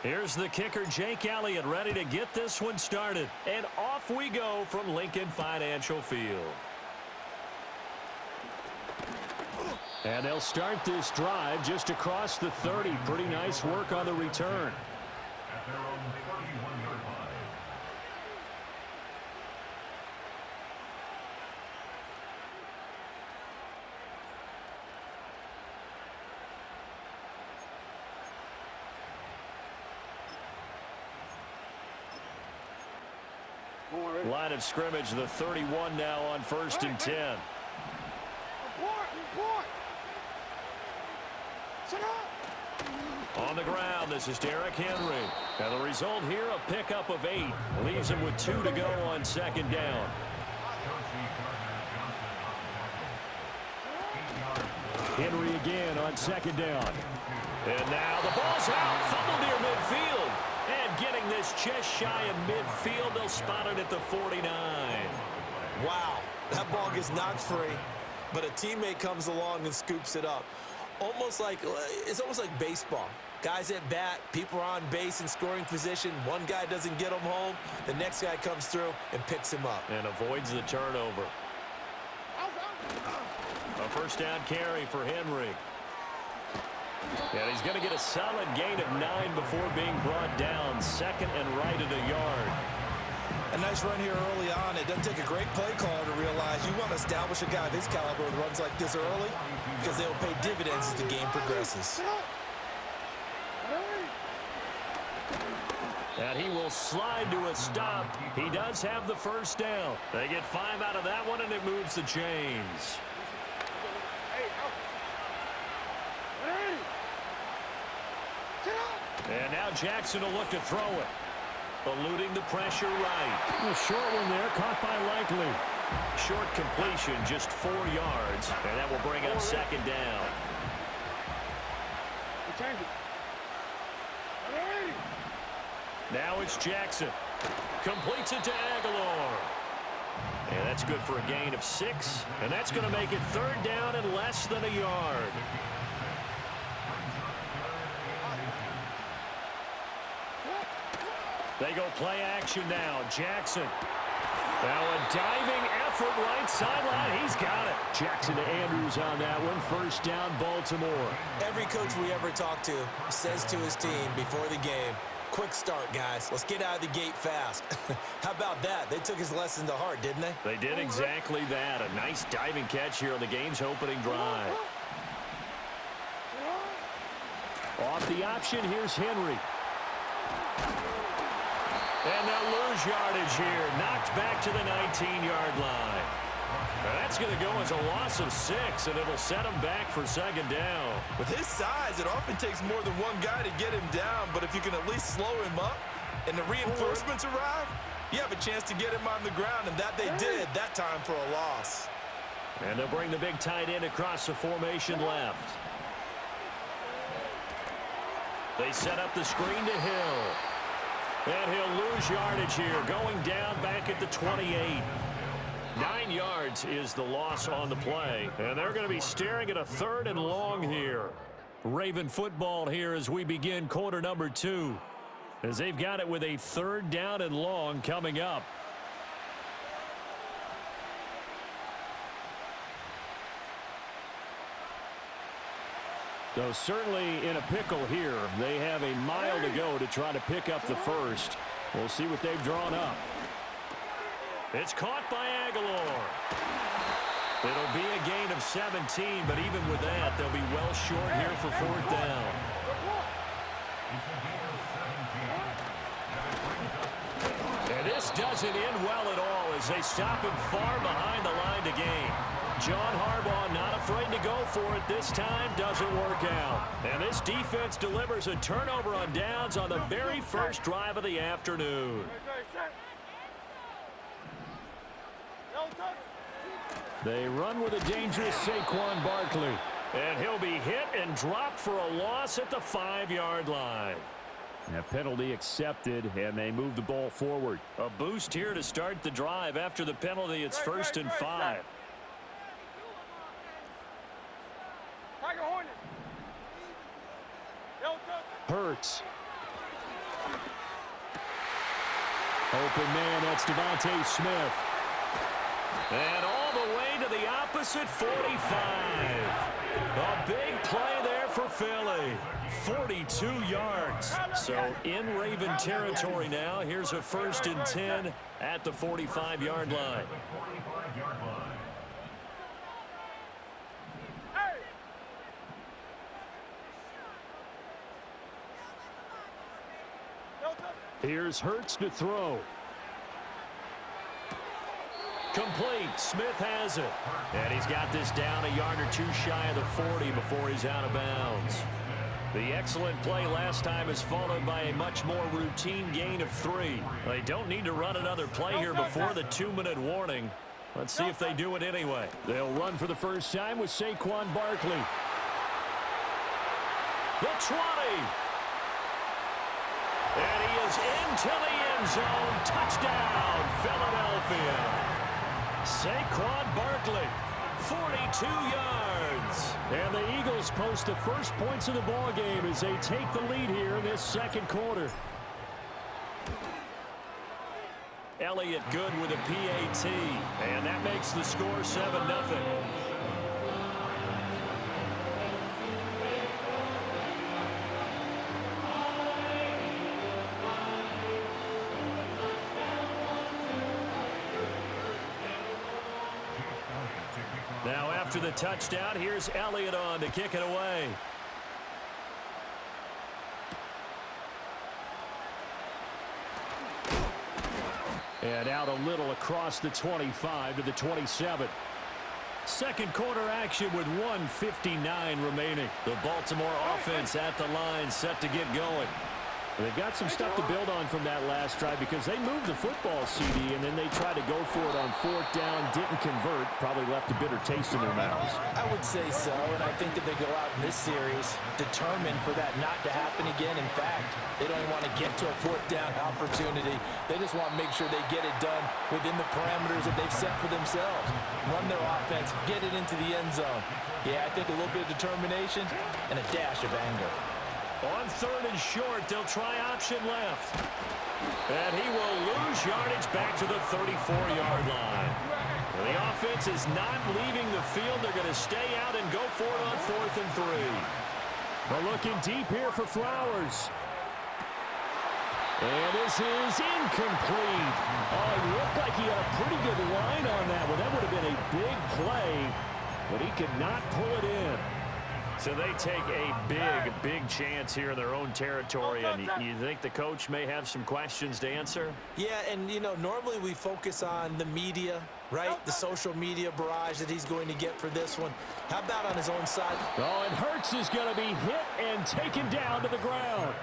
Here's the kicker, Jake Elliott, ready to get this one started. And off we go from Lincoln Financial Field. And they'll start this drive just across the 30. Pretty nice work on the return. At their own 31-yard line. Line of scrimmage, the 31 now on 1st and 10. On the ground, this is Derrick Henry. And the result here, a pickup of 8. Leaves him with 2 to go on 2nd down. Henry again on 2nd down. And now the ball's out, fumbled near midfield. And getting this just shy of midfield, they'll spot it at the 49. Wow, that ball gets knocked free, but a teammate comes along and scoops it up. It's almost like baseball. Guys at bat, people are on base in scoring position. One guy doesn't get him home. The next guy comes through and picks him up. And avoids the turnover. A 1st down carry for Henry. And he's going to get a solid gain of 9 before being brought down. 2nd and right at a yard. A nice run here early on. It doesn't take a great play caller to realize you want to establish a guy of his caliber with runs like this early because they will pay dividends as the game progresses. And he will slide to a stop. He does have the 1st down. They get 5 out of that one, and it moves the chains. And now Jackson will look to throw it. Eluding the pressure right. A short one there, caught by Likely. Short completion, just 4 yards. And that will bring up 2nd down. Now it's Jackson. Completes it to Aguilar. And that's good for a gain of 6. And that's going to make it 3rd down and less than a yard. They go play action now. Jackson. Now a diving effort right sideline. He's got it. Jackson to Andrews on that one. 1st down, Baltimore. Every coach we ever talk to says to his team before the game, quick start, guys. Let's get out of the gate fast. How about that? They took his lesson to heart, didn't they? They did exactly that. A nice diving catch here on the game's opening drive. Off the option, here's Henry. And they'll lose yardage here. Knocked back to the 19-yard line. Now that's going to go as a loss of 6, and it'll set him back for 2nd down. With his size, it often takes more than one guy to get him down, but if you can at least slow him up and the reinforcements arrive, you have a chance to get him on the ground, and that they did that time for a loss. And they'll bring the big tight end across the formation left. They set up the screen to Hill. And he'll lose yardage here, going down back at the 28. 9 yards is the loss on the play. And they're going to be staring at a 3rd and long here. Raven football here as we begin quarter number 2. As they've got it with a 3rd down and long coming up. So certainly in a pickle here. They have a mile to go to try to pick up the 1st. We'll see what they've drawn up. It's caught by Aguilar. It'll be a gain of 17, but even with that, they'll be well short here for 4th down. And this doesn't end well at all as they stop him far behind the line to gain. John Harbaugh not afraid to go for it this time. Doesn't work out. And this defense delivers a turnover on downs on the very first drive of the afternoon. They run with a dangerous Saquon Barkley. And he'll be hit and dropped for a loss at the 5-yard line. And a penalty accepted, and they move the ball forward. A boost here to start the drive. After the penalty, it's 1st and 5. Hurts. Open man, that's Devontae Smith. And all the way to the opposite 45. A big play there for Philly. 42 yards. So in Raven territory now. Here's a 1st and 10 at the 45-yard line. Here's Hurts to throw. Complete. Smith has it. And he's got this down a yard or two shy of the 40 before he's out of bounds. The excellent play last time is followed by a much more routine gain of 3. They don't need to run another play here before the 2-minute warning. Let's see if they do it anyway. They'll run for the first time with Saquon Barkley. The 20. And he is into the end zone. Touchdown, Philadelphia. Saquon Barkley, 42 yards. And the Eagles post the first points of the ball game as they take the lead here in this second quarter. Elliott good with a PAT. And that makes the score 7-0. Now after the touchdown, here's Elliott on to kick it away. And out a little across the 25 to the 27. Second quarter action with 1:59 remaining. The Baltimore offense at the line set to get going. They've got some stuff to build on from that last drive because they moved the football, CD, and then they tried to go for it on 4th down, didn't convert, probably left a bitter taste in their mouths. I would say so, and I think that they go out in this series determined for that not to happen again. In fact, they don't even want to get to a 4th down opportunity. They just want to make sure they get it done within the parameters that they've set for themselves. Run their offense, get it into the end zone. Yeah, I think a little bit of determination and a dash of anger. On 3rd and short, they'll try option left. And he will lose yardage back to the 34-yard line. The offense is not leaving the field. They're going to stay out and go for it on 4th and 3. We're looking deep here for Flowers. And this is incomplete. Oh, it looked like he had a pretty good line on that one. That would have been a big play, but he could not pull it in. So they take a big chance here in their own territory, and you think the coach may have some questions to answer? Yeah, and, you know, normally we focus on the media, right? The social media barrage that he's going to get for this one. How about on his own side? Oh, and Hurts is going to be hit and taken down to the ground.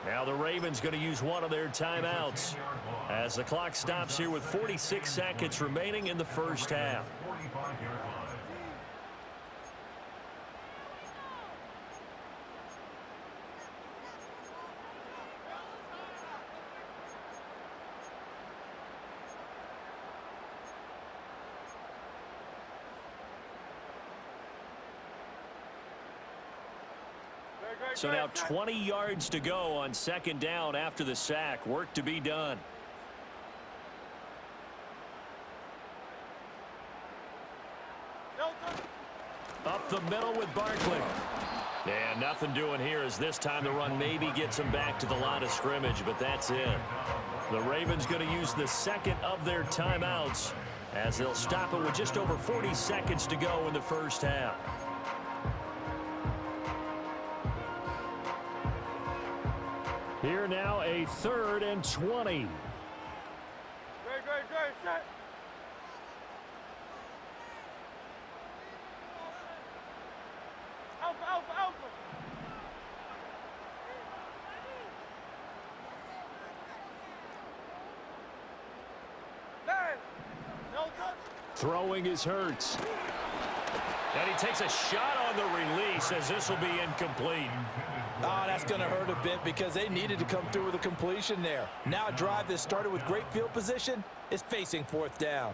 Now the Ravens going to use one of their timeouts as the clock stops here with 46 seconds remaining in the first half. So now 20 yards to go on 2nd down after the sack. Work to be done. Up the middle with Barkley. And nothing doing here as this time the run maybe gets them back to the line of scrimmage, but that's it. The Ravens going to use the second of their timeouts as they'll stop it with just over 40 seconds to go in the first half. Here now a 3rd and 20. Great, set. Alpha. Throwing is Hurts. And he takes a shot on the release as this will be incomplete. Oh, that's going to hurt a bit because they needed to come through with a completion there. Now a drive that started with great field position is facing fourth down.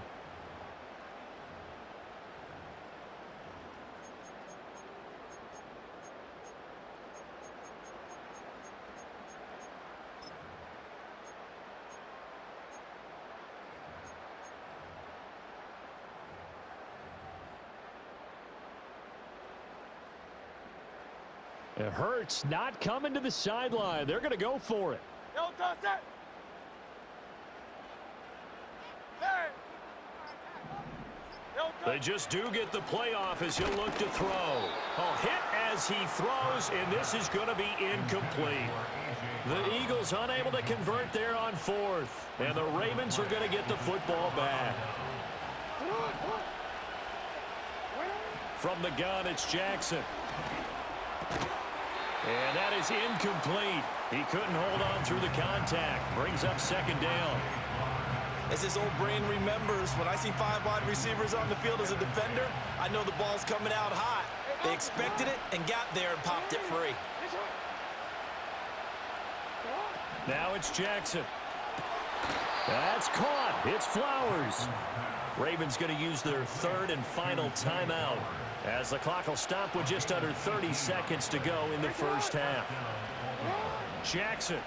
It hurts not coming to the sideline. They're going to go for it. They just do get the playoff as he'll look to throw. Oh, hit as he throws, and this is going to be incomplete. The Eagles unable to convert there on fourth, and the Ravens are going to get the football back. From the gun, it's Jackson. And that is incomplete. He couldn't hold on through the contact. Brings up second down. As his old brain remembers, when I see 5 wide receivers on the field as a defender, I know the ball's coming out hot. They expected it and got there and popped it free. Now it's Jackson. That's caught. It's Flowers. Ravens going to use their third and final timeout as the clock will stop with just under 30 seconds to go in the first half. Jackson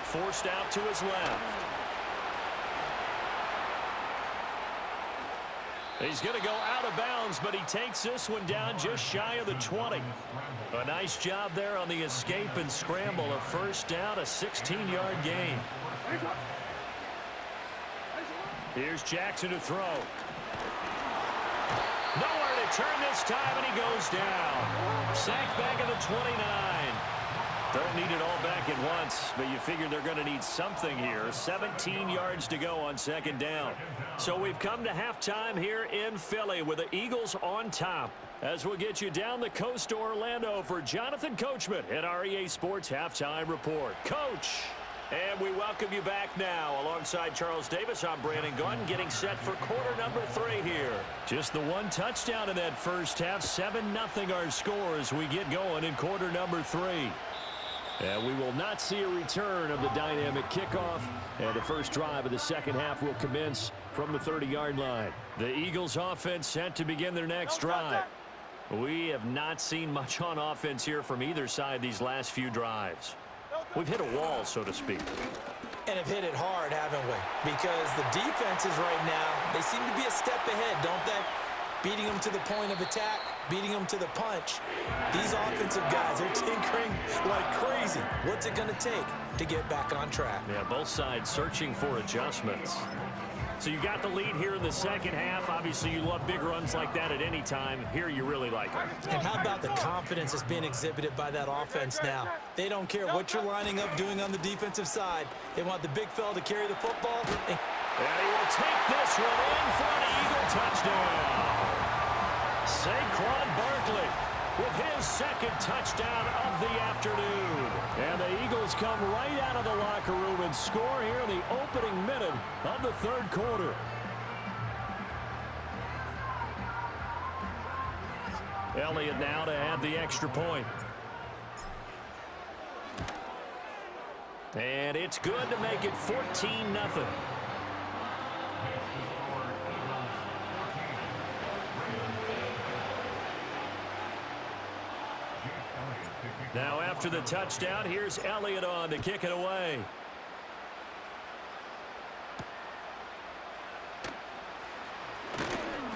forced out to his left. He's going to go out of bounds, but he takes this one down just shy of the 20. A nice job there on the escape and scramble. A first down, a 16-yard gain. Here's Jackson to throw. Nowhere to turn this time, and he goes down. Sacked back at the 29. Don't need it all back at once, but you figure they're going to need something here. 17 yards to go on second down. So we've come to halftime here in Philly with the Eagles on top. As we'll get you down the coast to Orlando for Jonathan Coachman at our EA Sports Halftime Report. Coach! And we welcome you back now. Alongside Charles Davis, I'm Brandon Gunn, getting set for quarter number 3 here. Just the one touchdown in that first half. 7-0 our score as we get going in quarter number 3. And we will not see a return of the dynamic kickoff. And the first drive of the second half will commence from the 30-yard line. The Eagles offense set to begin their next drive. We have not seen much on offense here from either side these last few drives. We've hit a wall, so to speak. And have hit it hard, haven't we? Because the defenses right now, they seem to be a step ahead, don't they? Beating them to the point of attack, beating them to the punch. These offensive guys are tinkering like crazy. What's it going to take to get back on track? Yeah, both sides searching for adjustments. So you got the lead here in the second half. Obviously, you love big runs like that at any time. Here, you really like it. And how about the confidence that's being exhibited by that offense now? They don't care what you're lining up doing on the defensive side. They want the big fella to carry the football. And he will take this one in for an Eagle touchdown. Saquon Barkley with his second touchdown of the afternoon. And the Eagles come right out of the locker room and score here in the opening minute of the third quarter. Elliott now to add the extra point. And it's good to make it 14-0. Now after the touchdown, here's Elliott on to kick it away.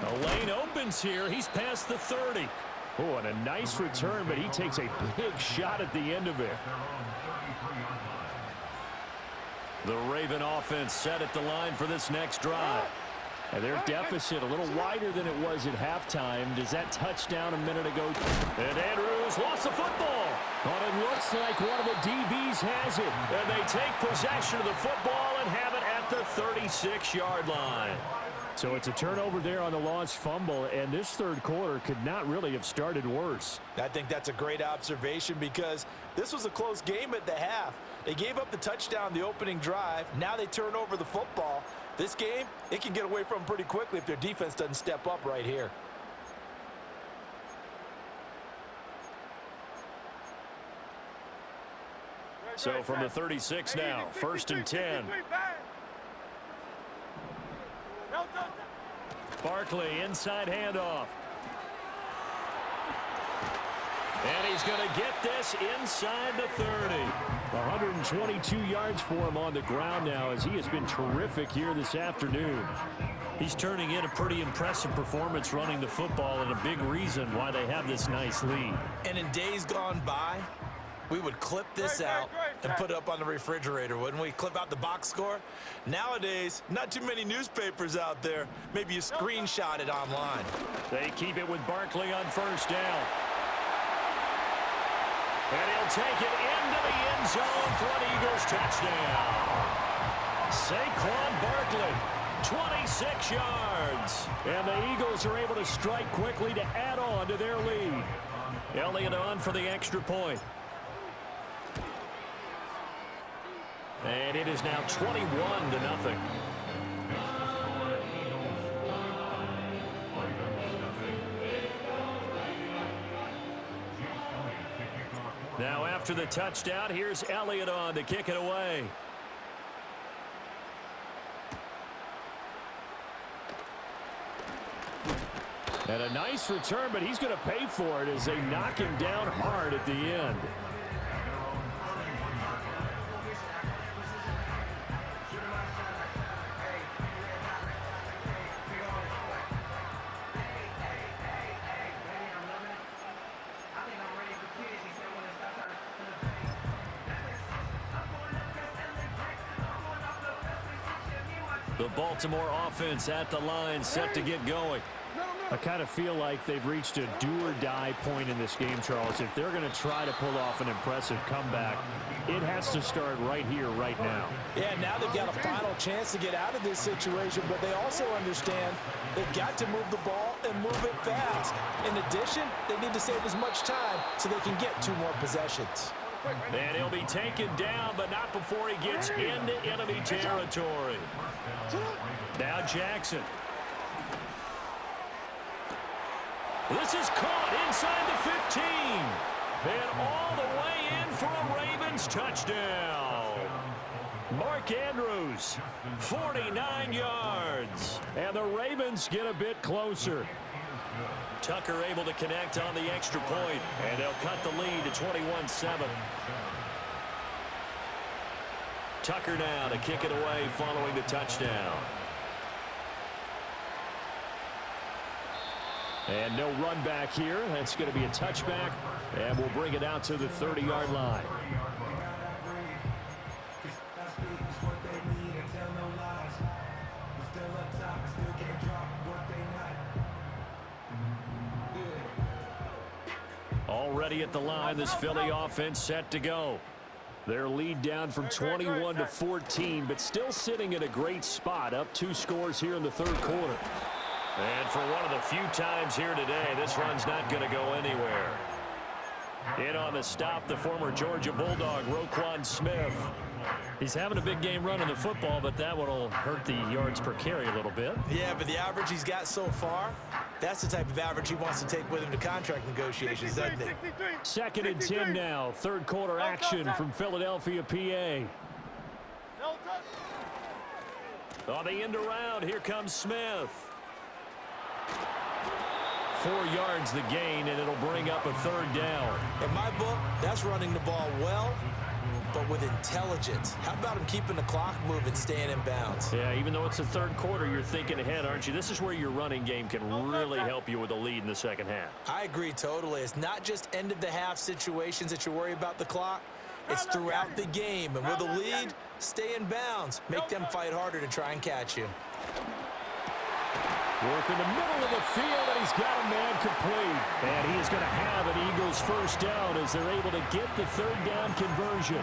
The lane opens here. He's past the 30. Oh, and a nice return, but he takes a big shot at the end of it. The Raven offense set at the line for this next drive. And their deficit a little wider than it was at halftime. Does that touchdown a minute ago? And Andrews lost the football. But it looks like one of the DBs has it. And they take possession of the football and have it at the 36-yard line. So it's a turnover there on the lost fumble, and this third quarter could not really have started worse. I think that's a great observation because this was a close game at the half. They gave up the touchdown the opening drive. Now they turn over the football. This game, it can get away from them pretty quickly if their defense doesn't step up right here. So from the 36 now, 1st and 10. Barkley, inside handoff. And he's going to get this inside the 30. 122 yards for him on the ground now as he has been terrific here this afternoon. He's turning in a pretty impressive performance running the football, and a big reason why they have this nice lead. And in days gone by, we would clip this out and put it up on the refrigerator, wouldn't we? Clip out the box score. Nowadays, not too many newspapers out there. Maybe you screenshot it online. They keep it with Barkley on 1st down. And he'll take it into the end zone for an Eagles touchdown. Saquon Barkley, 26 yards. And the Eagles are able to strike quickly to add on to their lead. Elliott on for the extra point. And it is now 21-0. Now after the touchdown, here's Elliott on to kick it away. And a nice return, but he's going to pay for it as they knock him down hard at the end. The Baltimore offense at the line, set to get going. I kind of feel like they've reached a do-or-die point in this game, Charles. If they're going to try to pull off an impressive comeback, it has to start right here, right now. Yeah, now they've got a final chance to get out of this situation, but they also understand they've got to move the ball and move it fast. In addition, they need to save as much time so they can get 2 more possessions. And he'll be taken down, but not before he gets into enemy territory. Now Jackson. This is caught inside the 15. And all the way in for a Ravens touchdown. Mark Andrews, 49 yards. And the Ravens get a bit closer. Tucker able to connect on the extra point, and they'll cut the lead to 21-7. Tucker now to kick it away following the touchdown. And no run back here. That's going to be a touchback, and we'll bring it out to the 30-yard line. Already at the line, this Philly offense set to go. Their lead down from 21 to 14, but still sitting in a great spot, up 2 scores here in the 3rd quarter. And for one of the few times here today, this run's not going to go anywhere. In on the stop, the former Georgia Bulldog, Roquan Smith. He's having a big game running the football, but that one will hurt the yards per carry a little bit. Yeah, but the average he's got so far, that's the type of average he wants to take with him to contract negotiations, doesn't it? 2nd and 10 now. 3rd quarter action from Philadelphia, PA. On the end around, here comes Smith. 4 yards the gain, and it'll bring up a 3rd down. In my book, that's running the ball well, but with intelligence. How about him keeping the clock moving, staying in bounds? Yeah, even though it's the 3rd quarter, you're thinking ahead, aren't you? This is where your running game can really help you with a lead in the 2nd half. I agree totally. It's not just end-of-the-half situations that you worry about the clock. It's throughout the game. And with a lead, stay in bounds. Make them fight harder to try and catch you. Work in the middle of the field, and he's got a man complete. And he is going to have an Eagles 1st down as they're able to get the 3rd down conversion.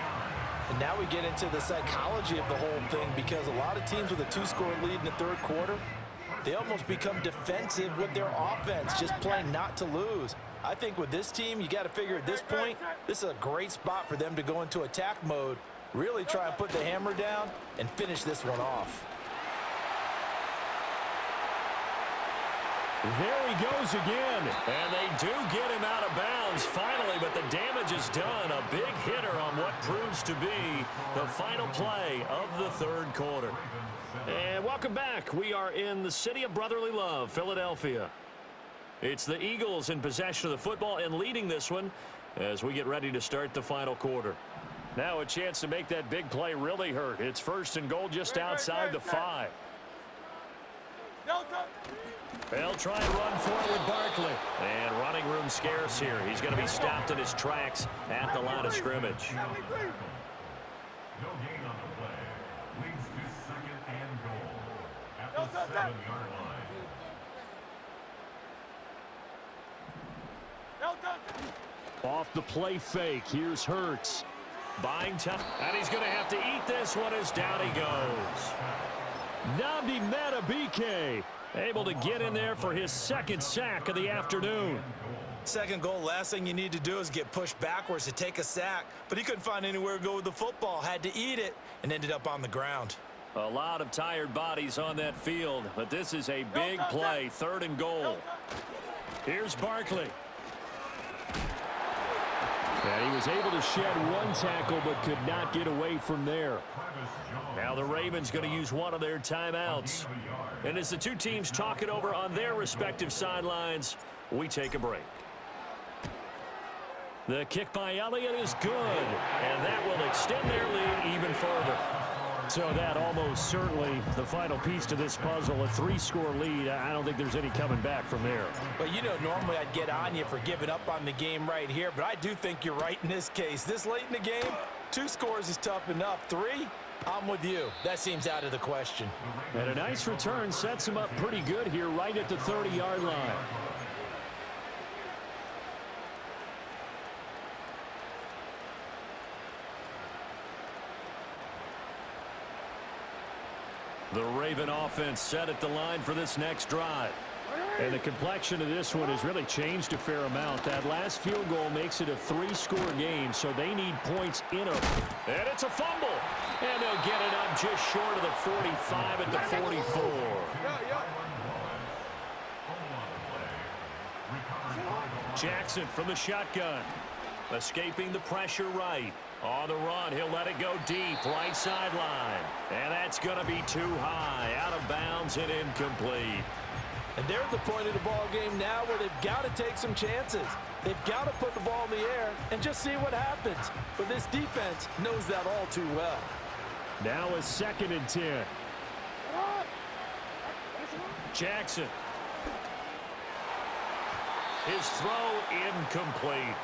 And now we get into the psychology of the whole thing, because a lot of teams with a 2-score lead in the 3rd quarter, they almost become defensive with their offense, just playing not to lose. I think with this team, you got to figure at this point, this is a great spot for them to go into attack mode, really try and put the hammer down and finish this one off. There he goes again. And they do get him out of bounds finally, but the damage is done. A big hitter on what proves to be the final play of the third quarter. And welcome back. We are in the city of brotherly love, Philadelphia. It's the Eagles in possession of the football and leading this one as we get ready to start the final quarter. Now a chance to make that big play really hurt. It's first and goal just outside the 5. They'll try and run forward Barkley. And running room scarce here. He's going to be stopped in his tracks at the line of scrimmage. No gain on the play. Leads to second and goal at the 7-yard line. Off the play fake. Here's Hurts. Buying time. And he's going to have to eat this one as down he goes. Nnamdi Madubuike able to get in there for his second sack of the afternoon. Second goal, last thing you need to do is get pushed backwards to take a sack. But he couldn't find anywhere to go with the football. Had to eat it and ended up on the ground. A lot of tired bodies on that field, but this is a big play, third and goal. Here's Barkley. And he was able to shed one tackle but could not get away from there. Now the Ravens going to use one of their timeouts. And as the two teams talk it over on their respective sidelines, we take a break. The kick by Elliott is good, and that will extend their lead even further. So that almost certainly the final piece to this puzzle, a 3-score lead. I don't think there's any coming back from there. But you know, normally I'd get on you for giving up on the game right here, but I do think you're right in this case. This late in the game, 2 scores is tough enough. 3, I'm with you. That seems out of the question. And a nice return sets him up pretty good here right at the 30-yard line. The Raven offense set at the line for this next drive. And the complexion of this one has really changed a fair amount. That last field goal makes it a 3-score game, so they need points in a... And it's a fumble. And they'll get it up just short of the 45 at the 44. Jackson from the shotgun. Escaping the pressure right. On the run, he'll let it go deep, right sideline. And that's going to be too high, out of bounds and incomplete. And they're at the point of the ball game now where they've got to take some chances. They've got to put the ball in the air and just see what happens. But this defense knows that all too well. Now a 2nd and 10. Jackson. His throw incomplete.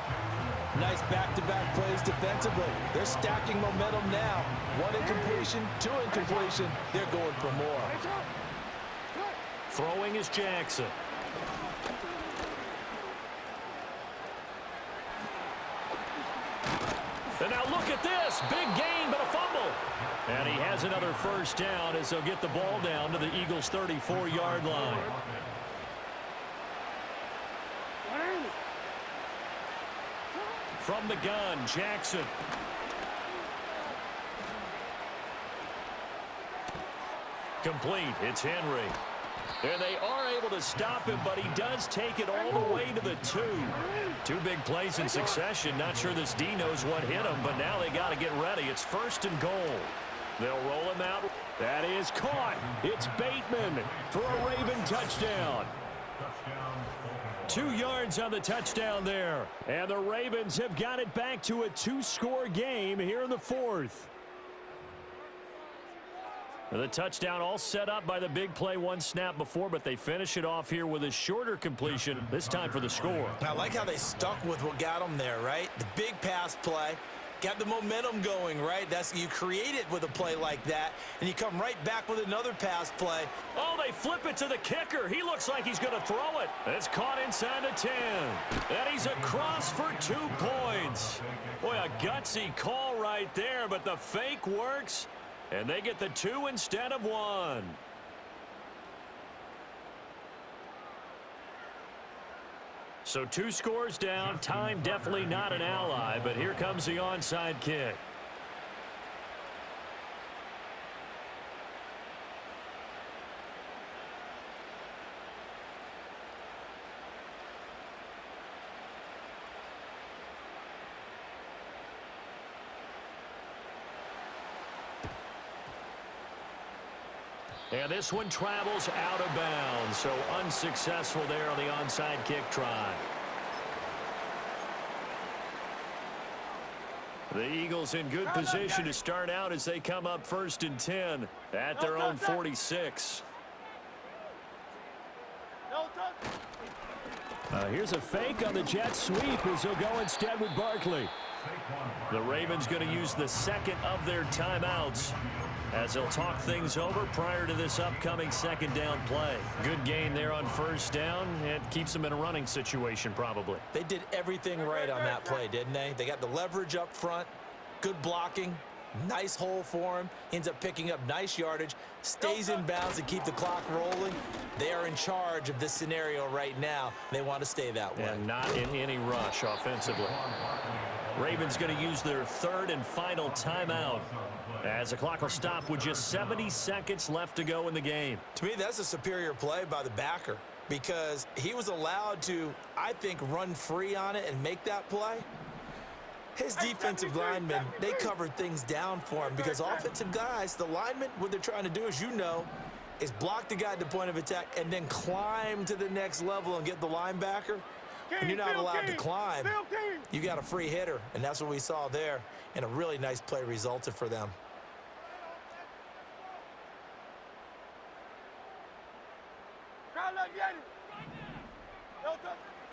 Nice back-to-back plays defensively. They're stacking momentum now. 1 incompletion, 2 incompletion. They're going for more. Throwing is Jackson. And now look at this. Big gain, but a fumble. And he has another first down as they'll get the ball down to the Eagles' 34-yard line. From the gun, Jackson. Complete. It's Henry. And they are able to stop him, but he does take it all the way to the 2. 2 big plays in succession. Not sure this D knows what hit him, but now they got to get ready. It's first and goal. They'll roll him out. That is caught. It's Bateman for a Raven touchdown. 2 yards on the touchdown there. And the Ravens have got it back to a 2-score game here in the 4th. The touchdown all set up by the big play 1 snap before, but they finish it off here with a shorter completion, this time for the score. I like how they stuck with what got them there, right? The big pass play. Got the momentum going, right? You create it with a play like that, and you come right back with another pass play. Oh, they flip it to the kicker. He looks like he's going to throw it. It's caught inside the 10. And he's across for 2 points. Boy, a gutsy call right there, but the fake works, and they get the 2 instead of 1. So 2 scores down. Time definitely not an ally, but here comes the onside kick. And this one travels out of bounds, so unsuccessful there on the onside kick try. The Eagles in good position to start out as they come up 1st and 10 at their own 46. Here's a fake on the jet sweep as they'll go instead with Barkley. The Ravens going to use the second of their timeouts as they'll talk things over prior to this upcoming 2nd down play. Good gain there on 1st down. It keeps them in a running situation probably. They did everything right on that play, didn't they? They got the leverage up front, good blocking, nice hole for him, ends up picking up nice yardage, stays in bounds to keep the clock rolling. They are in charge of this scenario right now. They want to stay that way. And not in any rush offensively. Ravens going to use their 3rd and final timeout as the clock will stop with just 70 seconds left to go in the game. To me, that's a superior play by the backer because he was allowed to, I think, run free on it and make that play. His defensive linemen, they covered things down for him because offensive guys, the linemen, what they're trying to do, as you know, is block the guy at the point of attack and then climb to the next level and get the linebacker. When you're not allowed to climb, you got a free hitter, and that's what we saw there, and a really nice play resulted for them.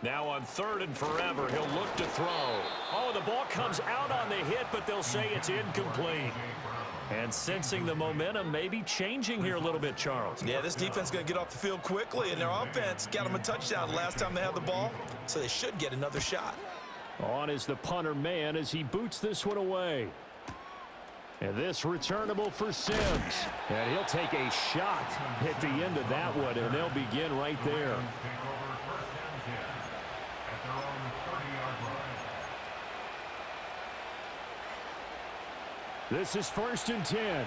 Now on 3rd and forever, he'll look to throw. Oh, the ball comes out on the hit, but they'll say it's incomplete. And sensing the momentum maybe changing here a little bit, Charles. Yeah, this defense is going to get off the field quickly, and their offense got them a touchdown last time they had the ball, so they should get another shot. On is the punter man as he boots this one away. And this returnable for Sims. And he'll take a shot at the end of that one, and they'll begin right there. This is 1st and 10.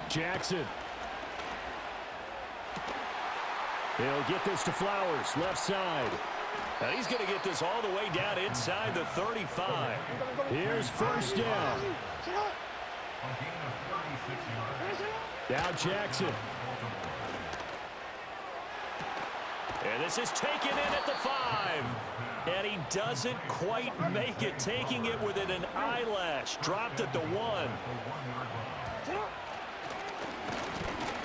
Jackson. He'll get this to Flowers, left side. And he's going to get this all the way down inside the 35. Here's 1st down. Now Jackson. And this is taken in at the 5. And he doesn't quite make it, taking it within an eyelash. Dropped at the 1.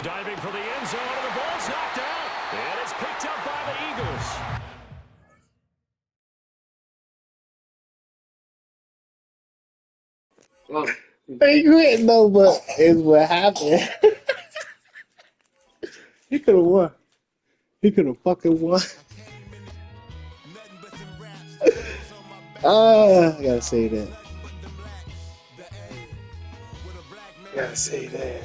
Diving for the end zone, and the ball's knocked out. And it's picked up by the Eagles. You didn't know what is what happened. He could have won. He could have fucking won. I gotta say that. Gotta say that.